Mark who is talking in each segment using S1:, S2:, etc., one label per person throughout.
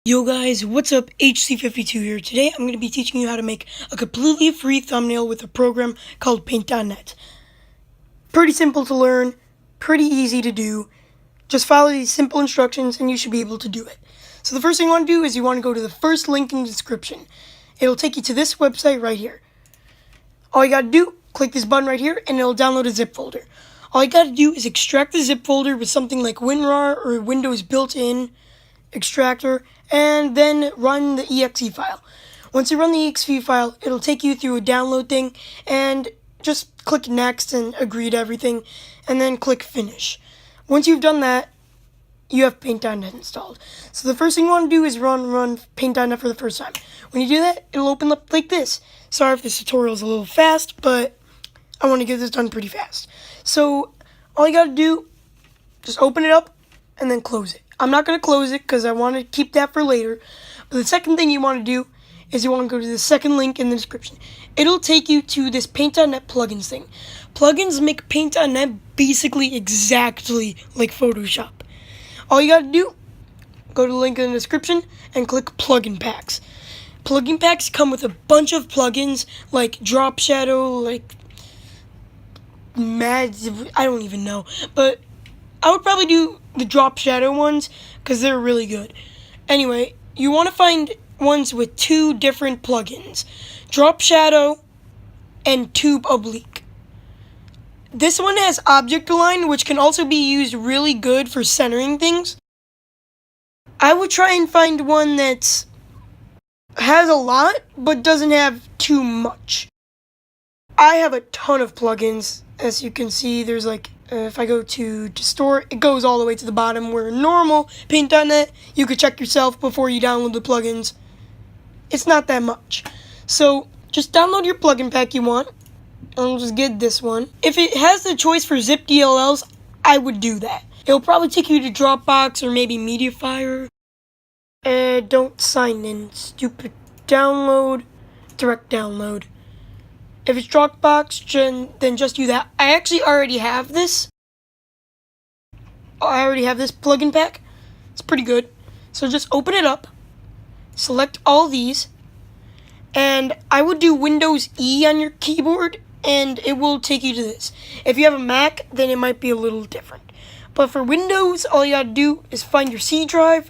S1: Yo guys, what's up? HC52 here. Today I'm going to be teaching you how to make a completely free thumbnail with a program called Paint.net. Pretty simple to learn, pretty easy to do. Just follow these simple instructions and you should be able to do it. So the first thing you want to do is you want to go to the first link in the description. It'll take you to this website right here. All you got to do, click this button right here and it'll download a zip folder. All you got to do is extract the zip folder with something like WinRAR or Windows built-in extractor, and then run the exe file. Once you run the exe file, it'll take you through a download thing, and just click next and agree to everything, and then click finish. Once you've done that, you have Paint.net installed. So the first thing you want to do is run Paint.net for the first time. When you do that, it'll open up like this. Sorry if this tutorial is a little fast, but I want to get this done pretty fast. So all you gotta do, just open it up and then close it. I'm not going to close it because I want to keep that for later. But the second thing you want to do is you want to go to the second link in the description. It'll take you to this Paint.net plugins thing. Plugins make Paint.net basically exactly like Photoshop. All you got to do, go to the link in the description and click plugin packs. Plugin packs come with a bunch of plugins like Drop Shadow, like I don't even know. But I would probably do the Drop Shadow ones because they're really good. Anyway, you want to find ones with two different plugins, Drop Shadow and Tube Oblique. This one has Object Align, which can also be used really good for centering things. I would try and find one that has a lot but doesn't have too much. I have a ton of plugins. As you can see, there's like if I go to Distort, it goes all the way to the bottom, where normal Paint.net, you could check yourself before you download the plugins. It's not that much. So just download your plugin pack you want. I'll just get this one. If it has the choice for zip DLLs, I would do that. It'll probably take you to Dropbox or maybe Mediafire. Don't sign in, stupid. Download, direct download. If it's Dropbox, then just do that. I actually already have this. I already have this plugin pack. It's pretty good. So just open it up. Select all these. And I would do Windows E on your keyboard, and it will take you to this. If you have a Mac, then it might be a little different. But for Windows, all you gotta do is find your C drive.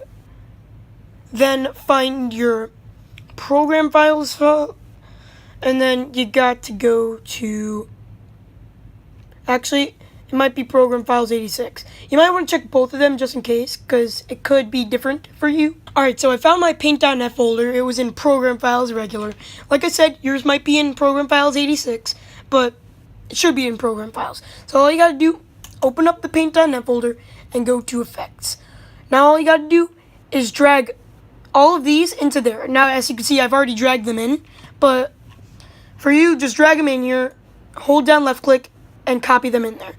S1: Then find your program files file. And then you got to go to, actually, it might be Program Files 86. You might want to check both of them just in case, because it could be different for you. Alright, so I found my Paint.net folder. It was in Program Files regular. Like I said, yours might be in Program Files 86, but it should be in Program Files. So all you got to do, open up the Paint.net folder and go to Effects. Now all you got to do is drag all of these into there. Now, as you can see, I've already dragged them in, but for you, just drag them in here, hold down left click, and copy them in there.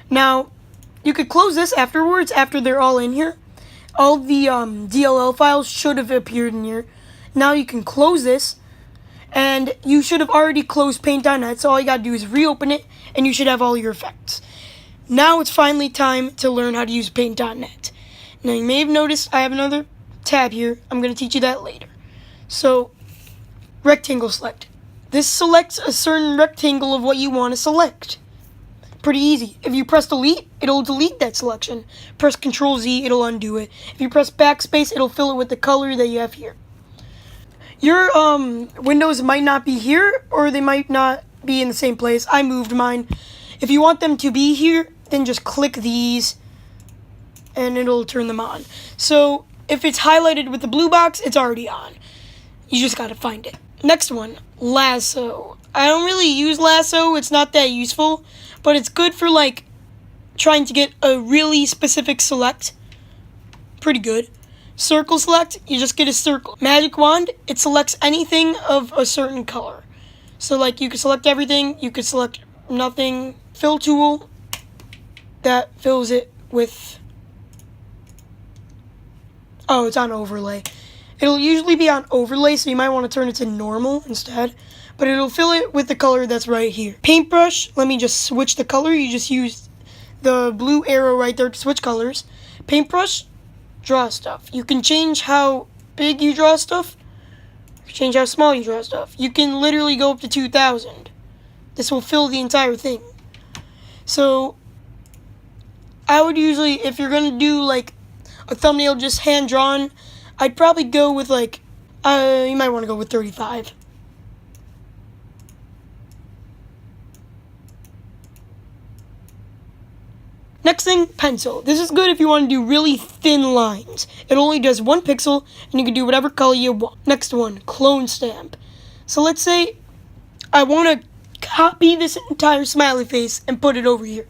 S1: Now, you could close this afterwards, after they're all in here. All the DLL files should have appeared in here. Now you can close this, and you should have already closed Paint.net, so all you gotta do is reopen it, and you should have all your effects. Now it's finally time to learn how to use Paint.net. Now you may have noticed I have another tab here. I'm gonna teach you that later. So, rectangle select. This selects a certain rectangle of what you want to select. Pretty easy. If you press delete, it'll delete that selection. Press Ctrl Z, it'll undo it. If you press backspace, it'll fill it with the color that you have here. Your windows might not be here, or they might not be in the same place. I moved mine. If you want them to be here, then just click these, and it'll turn them on. So if it's highlighted with the blue box, it's already on. You just gotta find it. Next one, lasso. I don't really use lasso, it's not that useful, but it's good for like trying to get a really specific select. Pretty good. Circle select, you just get a circle. Magic wand, it selects anything of a certain color. So like you can select everything, you could select nothing. Fill tool, that fills it with, oh, it's on overlay. It'll usually be on overlay, so you might want to turn it to normal instead. But it'll fill it with the color that's right here. Paintbrush, let me just switch the color. You just use the blue arrow right there to switch colors. Paintbrush, draw stuff. You can change how big you draw stuff. Change how small you draw stuff. You can literally go up to 2,000. This will fill the entire thing. So I would usually, if you're gonna do like a thumbnail just hand drawn, I'd probably go with like, you might want to go with 35. Next thing, pencil. This is good if you want to do really thin lines. It only does 1 pixel, and you can do whatever color you want. Next one, clone stamp. So let's say I want to copy this entire smiley face and put it over here.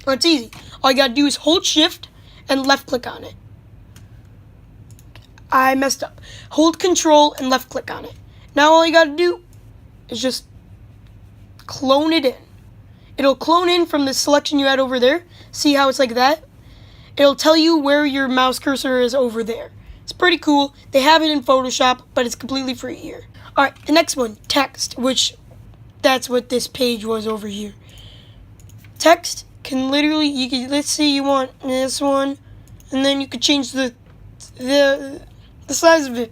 S1: Well, it's easy. All you got to do is hold shift and left click on it. I messed up. Hold control and left click on it. Now all you got to do is just clone it in. It'll clone in from the selection you had over there. See how it's like that? It'll tell you where your mouse cursor is over there. It's pretty cool. They have it in Photoshop, but it's completely free here. Alright, the next one, text, which that's what this page was over here. Text can literally, you can, let's say you want this one, and then you could change the size of it.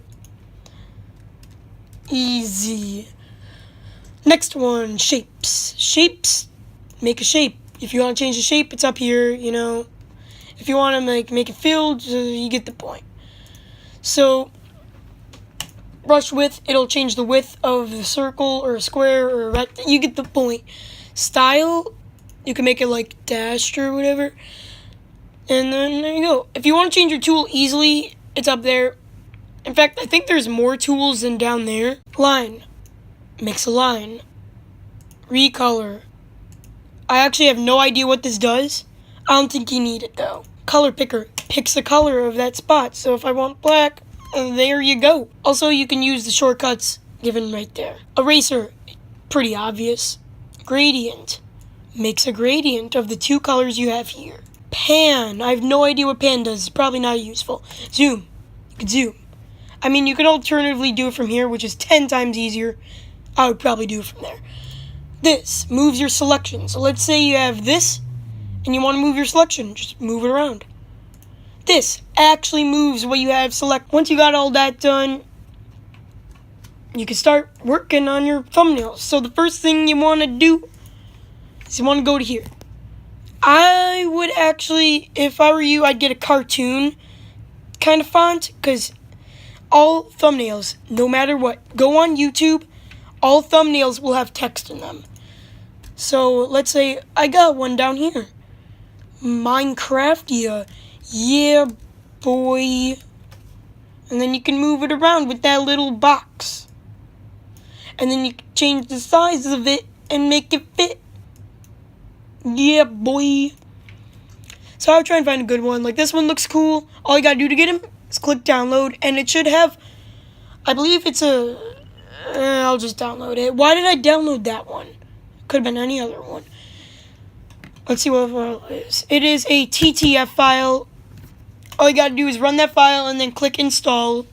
S1: Easy. Next one, shapes. Shapes. Make a shape. If you want to change the shape, it's up here, you know. If you want to make it filled, you get the point. So, brush width, it'll change the width of the circle or a square or a rectangle. You get the point. Style, you can make it like dashed or whatever. And then there you go. If you want to change your tool easily, it's up there. In fact, I think there's more tools than down there. Line. Makes a line. Recolor. I actually have no idea what this does. I don't think you need it though. Color picker picks the color of that spot. So if I want black, there you go. Also, you can use the shortcuts given right there. Eraser, pretty obvious. Gradient makes a gradient of the 2 colors you have here. Pan, I have no idea what pan does. It's probably not useful. Zoom, you can zoom. I mean, you could alternatively do it from here, which is 10 times easier. I would probably do it from there. This moves your selection. So let's say you have this and you want to move your selection. Just move it around. This actually moves what you have select. Once you got all that done, you can start working on your thumbnails. So the first thing you want to do is you want to go to here. I would actually, if I were you, I'd get a cartoon kind of font, because all thumbnails, no matter what, go on YouTube, all thumbnails will have text in them. So let's say I got one down here. Minecraft, yeah boy. And then you can move it around with that little box. And then you can change the size of it and make it fit. Yeah boy. So I would try and find a good one. Like this one looks cool. All you gotta do to get him is click download. And it should have, I believe it's a, I'll just download it. Why did I download that one? Could have been any other one. Let's see what file it is. It is a TTF file. All you gotta do is run that file and then click install.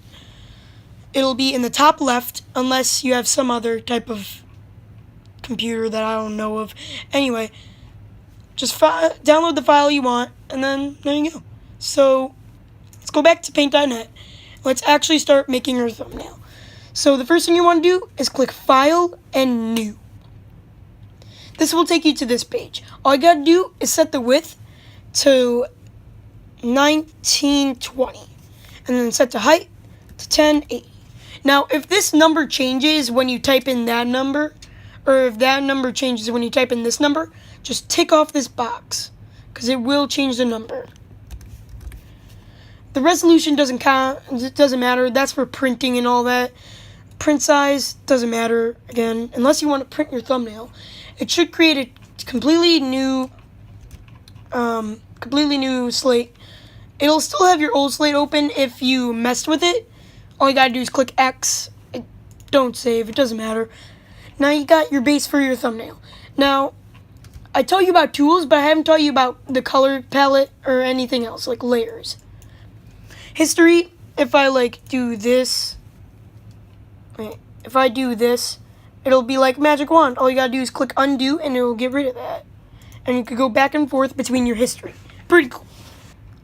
S1: It'll be in the top left unless you have some other type of computer that I don't know of. Anyway, just download the file you want and then there you go. So let's go back to paint.net. Let's actually start making our thumbnail. So the first thing you want to do is click File and New. This will take you to this page. All you gotta do is set the width to 1920 and then set the height to 1080. Now, if this number changes when you type in that number, or if that number changes when you type in this number, just tick off this box because it will change the number. The resolution doesn't count, it doesn't matter. That's for printing and all that. Print size doesn't matter, again, unless you want to print your thumbnail. It should create a completely new slate. It'll still have your old slate open if you messed with it. All you gotta do is click X. Don't save, it doesn't matter. Now you got your base for your thumbnail. Now, I taught you about tools, but I haven't taught you about the color palette or anything else, like layers. History, if I like do this, if I do this, it'll be like magic wand. All you gotta do is click undo and it will get rid of that. And you can go back and forth between your history. Pretty cool.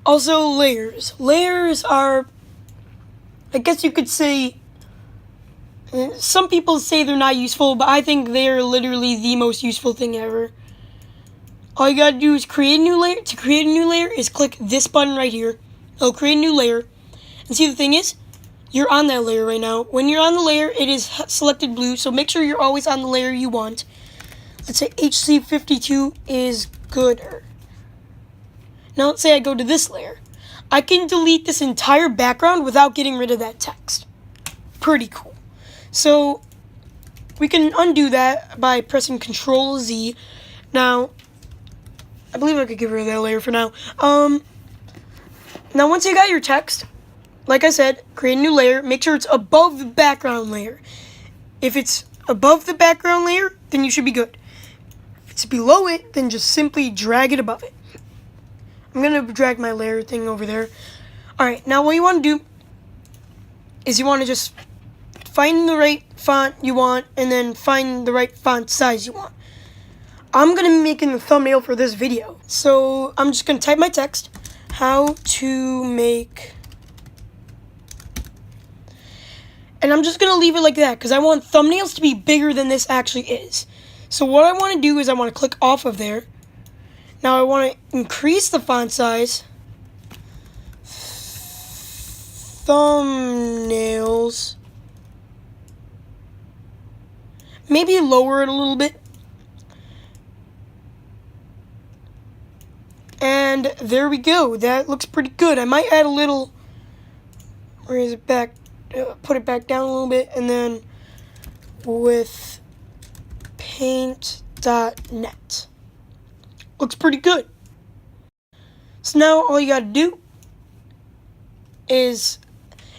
S1: Also, layers. Layers are I guess you could say, some people say they're not useful, but I think they're literally the most useful thing ever. All you gotta do is create a new layer. To create a new layer is click this button right here. It'll create a new layer. And see, the thing is, you're on that layer right now. When you're on the layer, it is selected blue, so make sure you're always on the layer you want. Let's say HC52 is gooder. Now let's say I go to this layer. I can delete this entire background without getting rid of that text. Pretty cool. So we can undo that by pressing Control Z. Now, I believe I could get rid of that layer for now. Now once you got your text, like I said, create a new layer. Make sure it's above the background layer. If it's above the background layer, then you should be good. If it's below it, then just simply drag it above it. I'm going to drag my layer thing over there. Alright, now what you want to do is you want to just find the right font you want and then find the right font size you want. I'm going to be making the thumbnail for this video. So I'm just going to type my text. How to make... And I'm just going to leave it like that because I want thumbnails to be bigger than this actually is. So what I want to do is I want to click off of there. Now I want to increase the font size. Thumbnails. Maybe lower it a little bit. And there we go. That looks pretty good. I might add a little... Raise it back. Put it back down a little bit. And then with paint.net. Looks pretty good. So now all you gotta do is...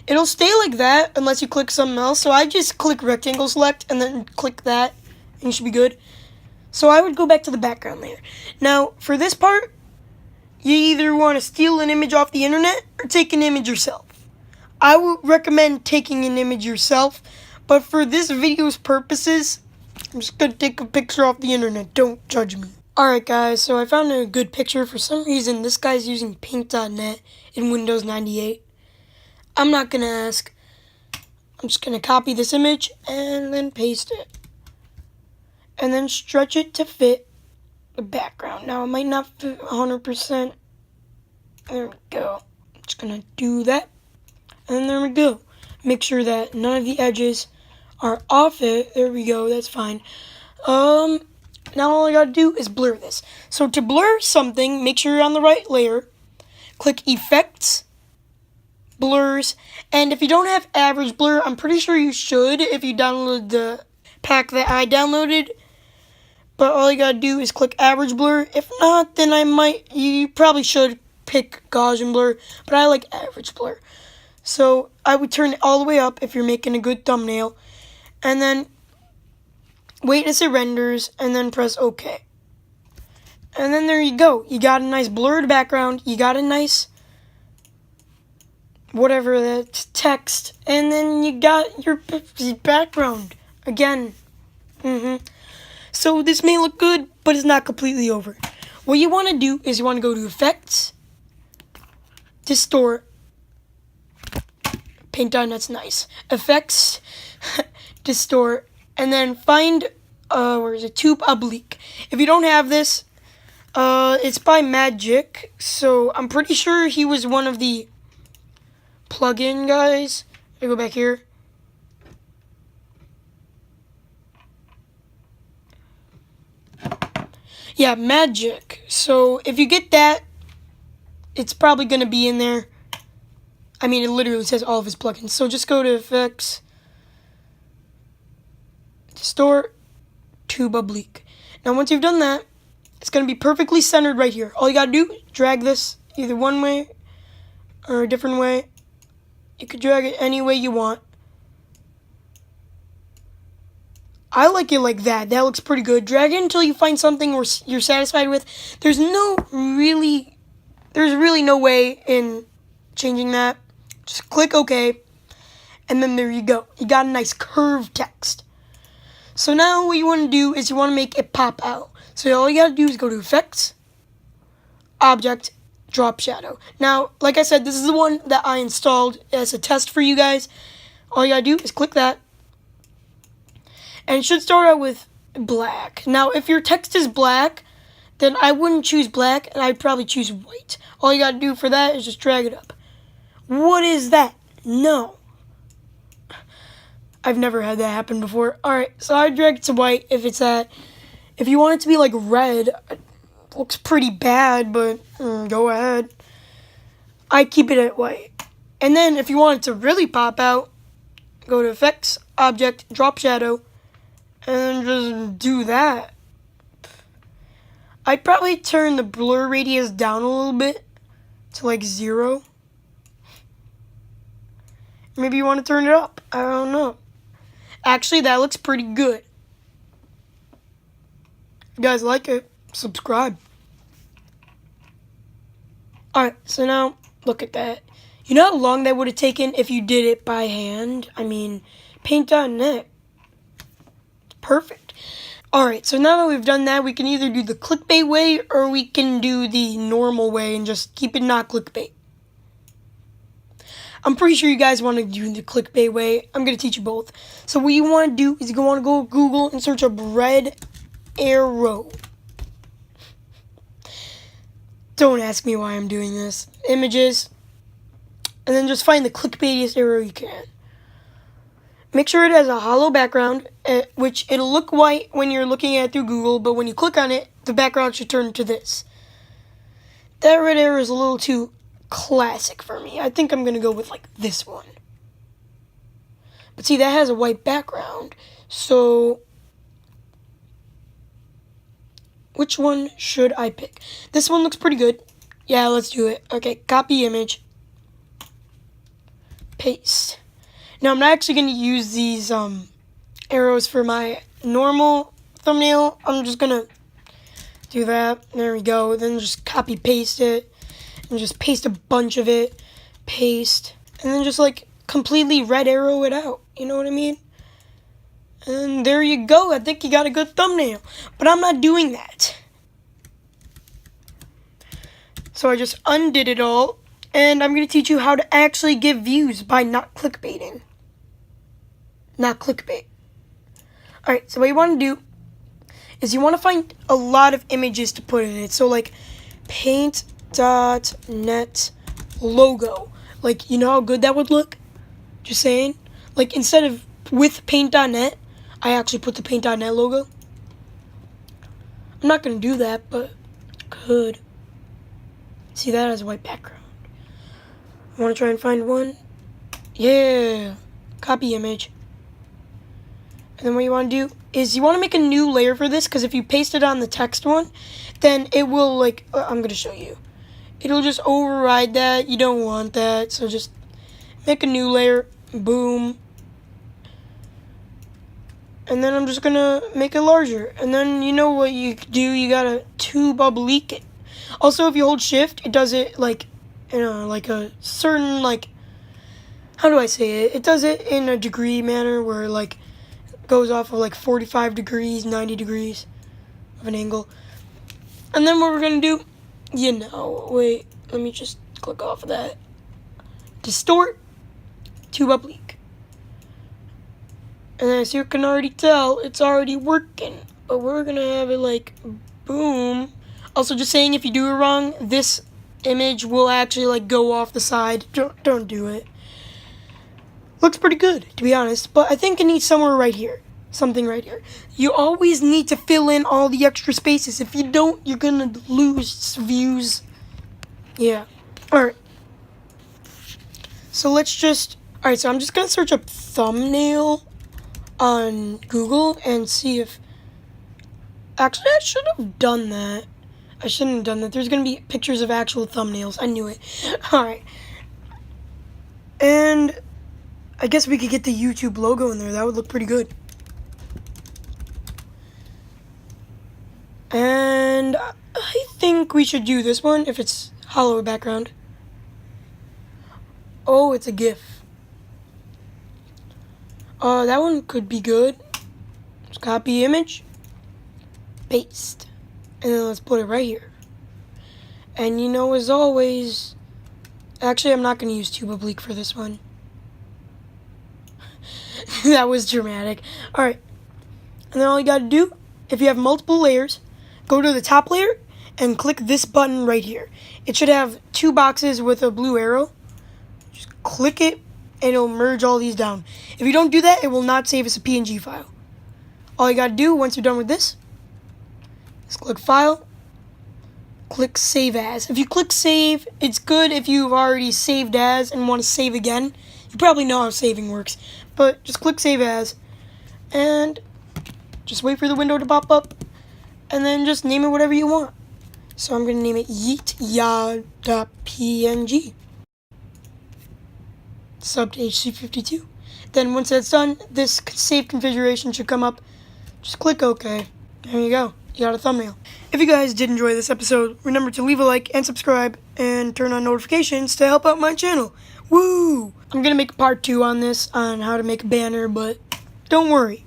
S1: It'll stay like that unless you click something else. So I just click rectangle select and then click that. And you should be good. So I would go back to the background layer. Now for this part... You either want to steal an image off the internet or take an image yourself. I would recommend taking an image yourself, but for this video's purposes, I'm just going to take a picture off the internet. Don't judge me. Alright guys, so I found a good picture. For some reason, this guy's using paint.net in Windows 98. I'm not going to ask. I'm just going to copy this image and then paste it. And then stretch it to fit the background. Now it might not fit 100%. There we go. I'm just gonna do that. And there we go. Make sure that none of the edges are off it. There we go. That's fine. Now all I gotta do is blur this. So to blur something, make sure you're on the right layer. Click Effects, Blurs, and if you don't have Average Blur, I'm pretty sure you should if you download the pack that I downloaded. But all you gotta do is click Average Blur. If not, then you probably should pick Gaussian Blur, but I like Average Blur. So I would turn it all the way up if you're making a good thumbnail. And then wait as it renders, and then press OK. And then there you go. You got a nice blurred background. You got a nice whatever that text, and then you got your background again. So this may look good, but it's not completely over. What you want to do is you want to go to Effects, Distort, Paint.net's nice. Effects, Distort, and then find, where is it? Tube Oblique. If you don't have this, it's by Magic, so I'm pretty sure he was one of the plugin guys. I go back here. Yeah, Magic. So if you get that, it's probably going to be in there. I mean, it literally says all of his plugins. So just go to Effects, Distort, Tube Oblique. Now once you've done that, it's going to be perfectly centered right here. All you got to do is drag this either one way or a different way. You could drag it any way you want. I like it like that. That looks pretty good. Drag it until you find something you're satisfied with. There's really no way in changing that. Just click OK, and then there you go. You got a nice curved text. So now what you want to do is you want to make it pop out. So all you got to do is go to Effects, Object, drop shadow. Now, like I said, this is the one that I installed as a test for you guys. All you gotta do is click that. And it should start out with black. Now, if your text is black, then I wouldn't choose black, and I'd probably choose white. All you gotta do for that is just drag it up. What is that? No. I've never had that happen before. Alright, so I drag it to white if it's that. If you want it to be like red, it looks pretty bad, but go ahead. I keep it at white. And then if you want it to really pop out, go to Effects, Object, Drop Shadow, and just do that. I'd probably turn the blur radius down a little bit to like 0. Maybe you want to turn it up. I don't know. Actually, that looks pretty good. If you guys like it, subscribe. Alright, so now look at that. You know how long that would have taken if you did it by hand? I mean, Paint.net. Perfect. Alright, so now that we've done that, we can either do the clickbait way or we can do the normal way and just keep it not clickbait. I'm pretty sure you guys want to do the clickbait way. I'm going to teach you both. So what you want to do is you want to go to Google and search up red arrow. Don't ask me why I'm doing this. Images. And then just find the clickbaitiest arrow you can. Make sure it has a hollow background, which it'll look white when you're looking at it through Google, but when you click on it, the background should turn to this. That red arrow is a little too classic for me. I think I'm going to go with like this one. But see, that has a white background, so which one should I pick? This one looks pretty good. Yeah, let's do it. Okay, copy image. Paste. Now, I'm not actually going to use these arrows for my normal thumbnail. I'm just going to do that. There we go. Then just copy paste it. And just paste a bunch of it. Paste. And then just like completely red arrow it out. You know what I mean? And there you go. I think you got a good thumbnail. But I'm not doing that. So I just undid it all. And I'm going to teach you how to actually get views by not clickbaiting. Not clickbait. Alright, so what you want to do is you want to find a lot of images to put in it. So like Paint.net logo. Like, you know how good that would look? Just saying. Like, instead of with Paint.net, I actually put the Paint.net logo. I'm not going to do that, but could. See, that has a white background. I want to try and find one. Yeah. Copy image. And then what you want to do is you want to make a new layer for this, because if you paste it on the text one, then it will, like, I'm going to show you. It'll just override that. You don't want that. So just make a new layer. Boom. And then I'm just going to make it larger. And then you know what you do? You got to two-bubble-leak it. Also, if you hold shift, it does it, like, like a certain, like, how do I say it? It does it in a degree manner where, like, goes off of like 45 degrees, 90 degrees of an angle. And then what we're going to do, wait, let me just click off of that. Distort, two-bubble-leak. And as you can already tell, it's already working. But we're going to have it like, boom. Also, just saying, if you do it wrong, this image will actually like go off the side. Don't do it. Looks pretty good, to be honest, but I think it needs somewhere right here. Something right here. You always need to fill in all the extra spaces. If you don't, you're gonna lose views. Yeah. Alright. So let's just... Alright, so I'm just gonna search up thumbnail on Google and see if... Actually, I should have done that. I shouldn't have done that. There's gonna be pictures of actual thumbnails. I knew it. Alright. And... I guess we could get the YouTube logo in there. That would look pretty good. And I think we should do this one if it's hollow background. Oh, it's a GIF. That one could be good. Just copy image. Paste. And then let's put it right here. And you know, as always, actually, I'm not going to use Tube Oblique for this one. That was dramatic. Alright, and then all you got to do, if you have multiple layers, go to the top layer and click this button right here. It should have 2 boxes with a blue arrow. Just click it and it'll merge all these down. If you don't do that, it will not save as a PNG file. All you got to do once you're done with this is click File, click Save As. If you click Save, it's good if you've already saved as and want to save again. You probably know how saving works, but just click Save As and just wait for the window to pop up and then just name it whatever you want. So I'm going to name it yeetya.png. Sub to HC52. Then once that's done, this save configuration should come up. Just click OK. There you go. You got a thumbnail. If you guys did enjoy this episode, remember to leave a like and subscribe and turn on notifications to help out my channel. Woo! I'm going to make a part 2 on this, on how to make a banner, but don't worry.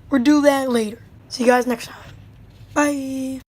S1: We'll do that later. See you guys next time. Bye!